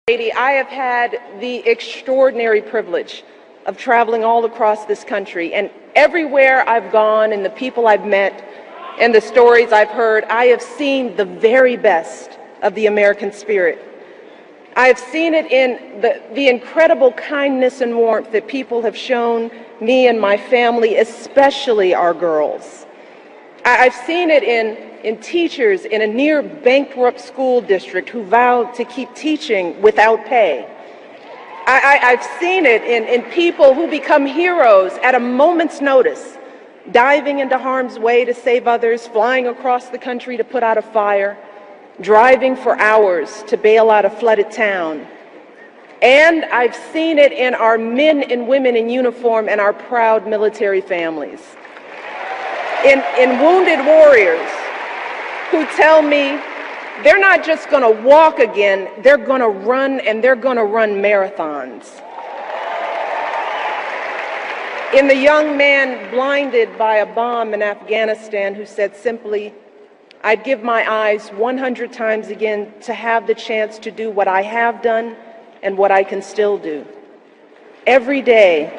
I have had the extraordinary privilege of traveling all across this country, and everywhere I've gone and the people I've met and the stories I've heard, I have seen the very best of the American spirit. I have seen it in the incredible kindness and warmth that people have shown me and my family, especially our girls. I've seen it in teachers in a near bankrupt school district who vowed to keep teaching without pay. I've seen it in people who become heroes at a moment's notice, diving into harm's way to save others, flying across the country to put out a fire, driving for hours to bail out a flooded town. And I've seen it in our men and women in uniform and our proud military families. In wounded warriors who tell me they're not just going to walk again, they're going to run, and they're going to run marathons. In the young man blinded by a bomb in Afghanistan who said simply, "I'd give my eyes 100 times again to have the chance to do what I have done and what I can still do." Every day,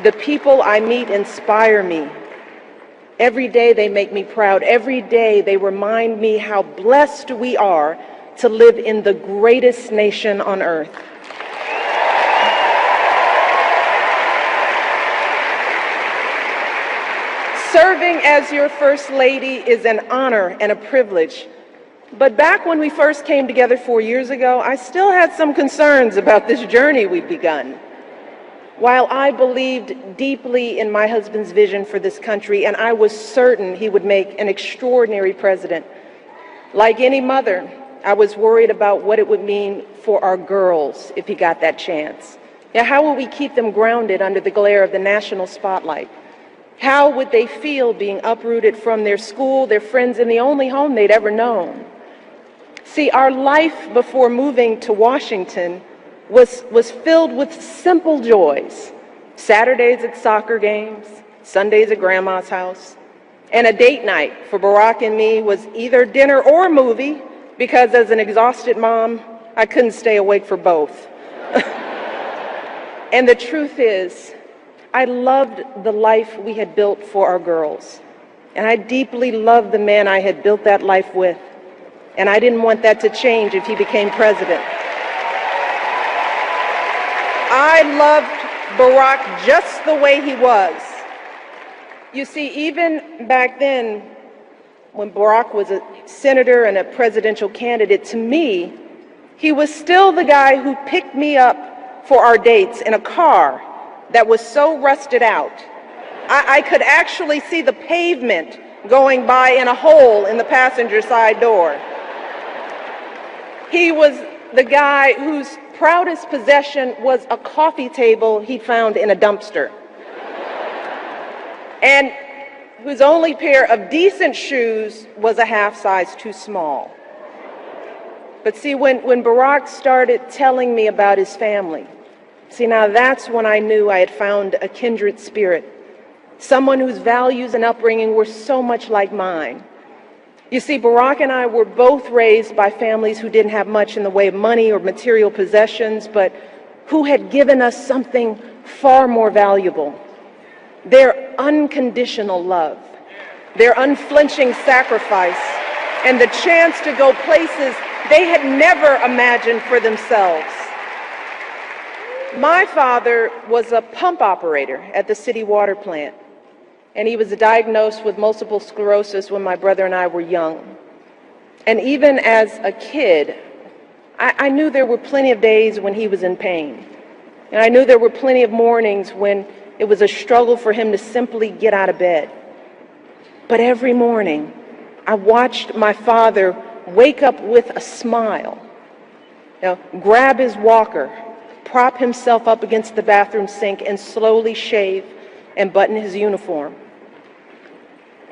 the people I meet inspire me. Every day they make me proud. Every day they remind me how blessed we are to live in the greatest nation on earth. Serving as your First Lady is an honor and a privilege. But back when we first came together 4 years ago, I still had some concerns about this journey we'd begun. While I believed deeply in my husband's vision for this country, and I was certain he would make an extraordinary president, like any mother, I was worried about what it would mean for our girls if he got that chance. Now, how will we keep them grounded under the glare of the national spotlight? How would they feel being uprooted from their school, their friends, and the only home they'd ever known? See, our life before moving to Washington was filled with simple joys. Saturdays at soccer games, Sundays at grandma's house, and a date night for Barack and me was either dinner or movie, because as an exhausted mom, I couldn't stay awake for both. And the truth is, I loved the life we had built for our girls, and I deeply loved the man I had built that life with, and I didn't want that to change if he became president. I loved Barack just the way he was. You see, even back then, when Barack was a senator and a presidential candidate, to me, he was still the guy who picked me up for our dates in a car that was so rusted out, I could actually see the pavement going by in a hole in the passenger side door. He was the guy whose proudest possession was a coffee table he found in a dumpster, and whose only pair of decent shoes was a half size too small. But see, when Barack started telling me about his family, see, now that's when I knew I had found a kindred spirit, someone whose values and upbringing were so much like mine. You see, Barack and I were both raised by families who didn't have much in the way of money or material possessions, but who had given us something far more valuable: their unconditional love, their unflinching sacrifice, and the chance to go places they had never imagined for themselves. My father was a pump operator at the city water plant, and he was diagnosed with multiple sclerosis when my brother and I were young. And even as a kid, I knew there were plenty of days when he was in pain. And I knew there were plenty of mornings when it was a struggle for him to simply get out of bed. But every morning, I watched my father wake up with a smile, grab his walker, prop himself up against the bathroom sink, and slowly shave and button his uniform.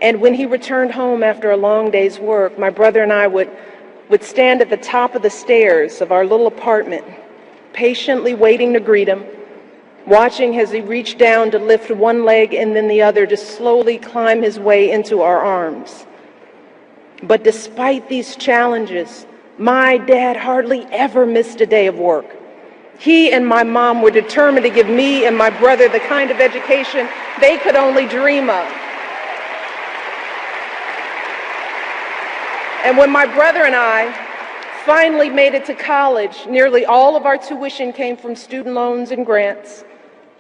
And when he returned home after a long day's work, my brother and I would stand at the top of the stairs of our little apartment, patiently waiting to greet him, watching as he reached down to lift one leg and then the other to slowly climb his way into our arms. But despite these challenges, My dad hardly ever missed a day of work. He and my mom were determined to give me and my brother the kind of education they could only dream of. And when my brother and I finally made it to college, nearly all of our tuition came from student loans and grants,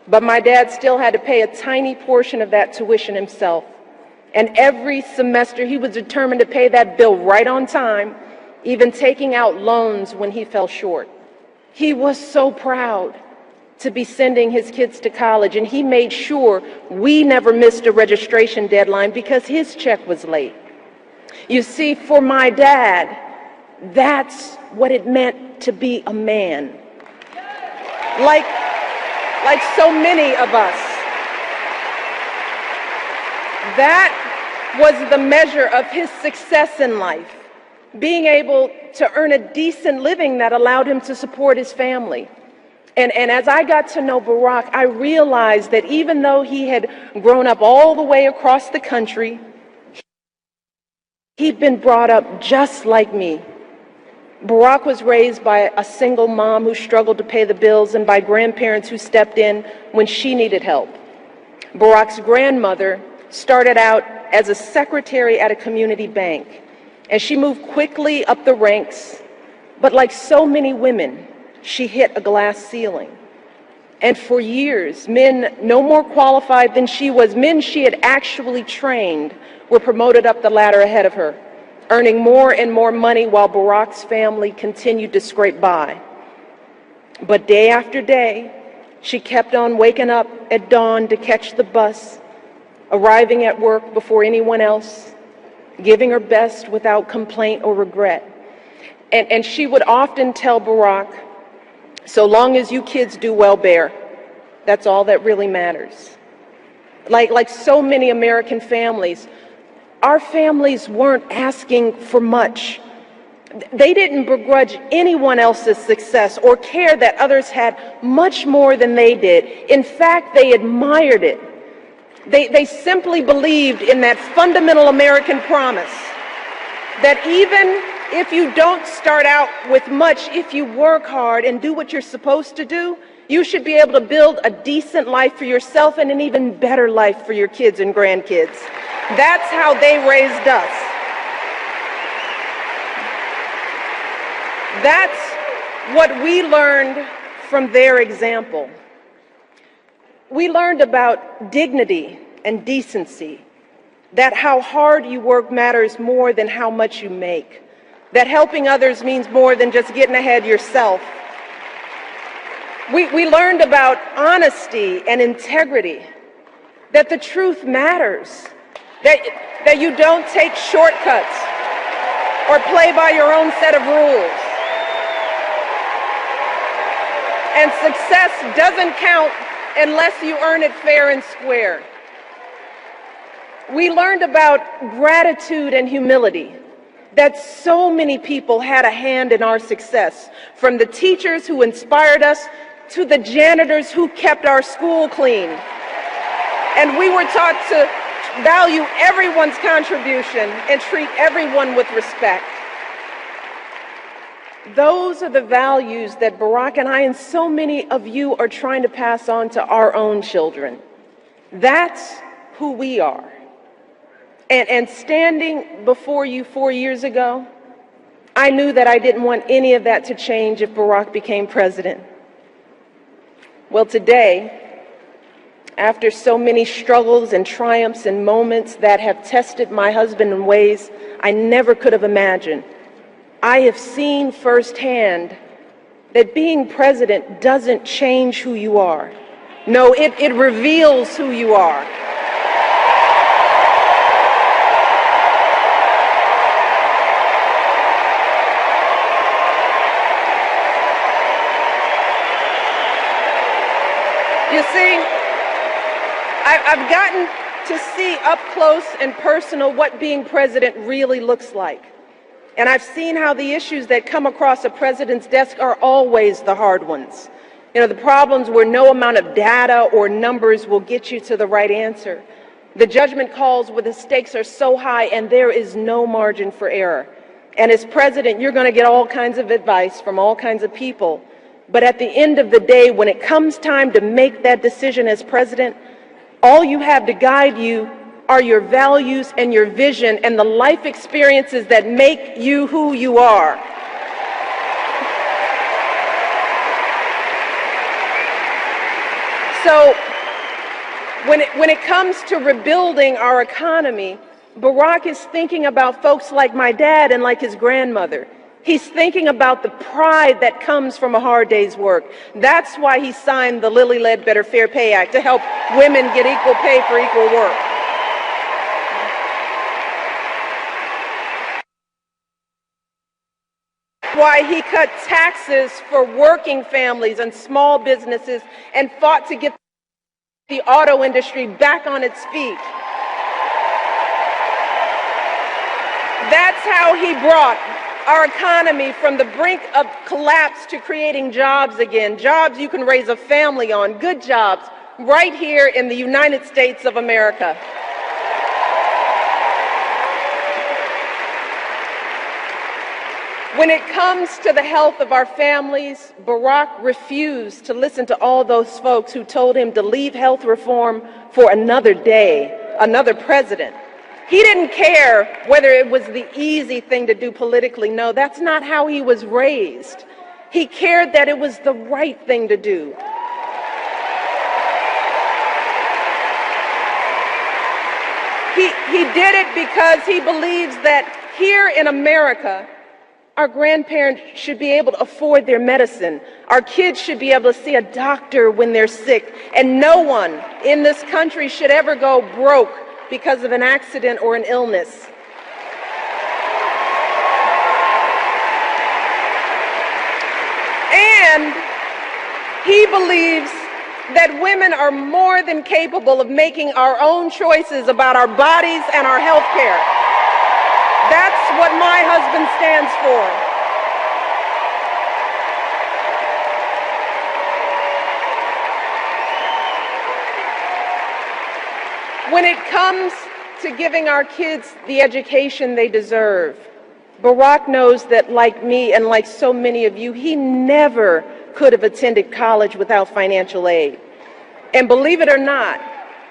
but my dad still had to pay a tiny portion of that tuition himself. And every semester he was determined to pay that bill right on time, even taking out loans when he fell short. He was so proud to be sending his kids to college, and he made sure we never missed a registration deadline because his check was late. You see, for my dad, that's what it meant to be a man. Like so many of us. That was the measure of his success in life, being able to earn a decent living that allowed him to support his family. And as I got to know Barack, I realized that even though he had grown up all the way across the country, he'd been brought up just like me. Barack was raised by a single mom who struggled to pay the bills and by grandparents who stepped in when she needed help. Barack's grandmother started out as a secretary at a community bank, and she moved quickly up the ranks, but like so many women, she hit a glass ceiling. And for years, men no more qualified than she was, men she had actually trained, were promoted up the ladder ahead of her, earning more and more money while Barack's family continued to scrape by. But day after day, she kept on waking up at dawn to catch the bus, arriving at work before anyone else, giving her best without complaint or regret. And she would often tell Barack, so long as you kids do well, Bear, that's all that really matters. Like so many American families, our families weren't asking for much. They didn't begrudge anyone else's success or care that others had much more than they did. In fact, they admired it. They simply believed in that fundamental American promise that even if you don't start out with much, if you work hard and do what you're supposed to do, you should be able to build a decent life for yourself and an even better life for your kids and grandkids. That's how they raised us. That's what we learned from their example. We learned about dignity and decency, that how hard you work matters more than how much you make, that helping others means more than just getting ahead yourself. We learned about honesty and integrity, that the truth matters, that you don't take shortcuts or play by your own set of rules. And success doesn't count unless you earn it fair and square. We learned about gratitude and humility, that so many people had a hand in our success, from the teachers who inspired us to the janitors who kept our school clean. And we were taught to value everyone's contribution and treat everyone with respect. Those are the values that Barack and I and so many of you are trying to pass on to our own children. That's who we are. And standing before you 4 years ago, I knew that I didn't want any of that to change if Barack became president. Well, today, after so many struggles and triumphs and moments that have tested my husband in ways I never could have imagined, I have seen firsthand that being president doesn't change who you are. No, it reveals who you are. You see, I've gotten to see up close and personal what being president really looks like. And I've seen how the issues that come across a president's desk are always the hard ones. You know, the problems where no amount of data or numbers will get you to the right answer. The judgment calls where the stakes are so high and there is no margin for error. And as president, you're going to get all kinds of advice from all kinds of people. But at the end of the day, when it comes time to make that decision as president, all you have to guide you are your values and your vision and the life experiences that make you who you are. So when it comes to rebuilding our economy, Barack is thinking about folks like my dad and like his grandmother. He's thinking about the pride that comes from a hard day's work. That's why he signed the Lilly Ledbetter Fair Pay Act, to help women get equal pay for equal work. Why he cut taxes for working families and small businesses and fought to get the auto industry back on its feet. That's how he brought our economy from the brink of collapse to creating jobs again, jobs you can raise a family on, good jobs, right here in the United States of America. When it comes to the health of our families, Barack refused to listen to all those folks who told him to leave health reform for another day, another president. He didn't care whether it was the easy thing to do politically. No, that's not how he was raised. He cared that it was the right thing to do. He did it because he believes that here in America, our grandparents should be able to afford their medicine. Our kids should be able to see a doctor when they're sick. And no one in this country should ever go broke because of an accident or an illness. And he believes that women are more than capable of making our own choices about our bodies and our health care. That's what my husband stands for. When it comes to giving our kids the education they deserve, Barack knows that, like me and like so many of you, he never could have attended college without financial aid. And believe it or not,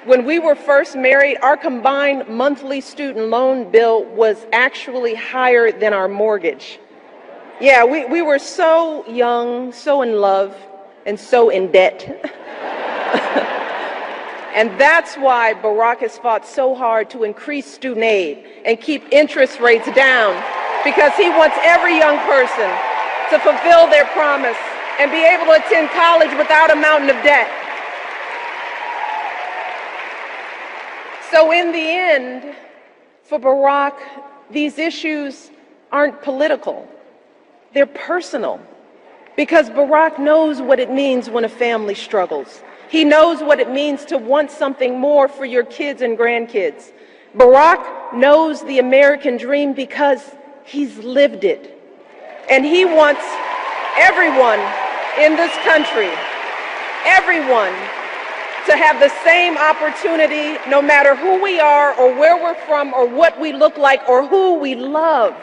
when we were first married, our combined monthly student loan bill was actually higher than our mortgage. Yeah, we were so young, so in love, and so in debt. And that's why Barack has fought so hard to increase student aid and keep interest rates down, because he wants every young person to fulfill their promise and be able to attend college without a mountain of debt. So in the end, for Barack, these issues aren't political. They're personal, because Barack knows what it means when a family struggles. He knows what it means to want something more for your kids and grandkids. Barack knows the American dream because he's lived it. And he wants everyone in this country, everyone, to have the same opportunity, no matter who we are or where we're from or what we look like or who we love.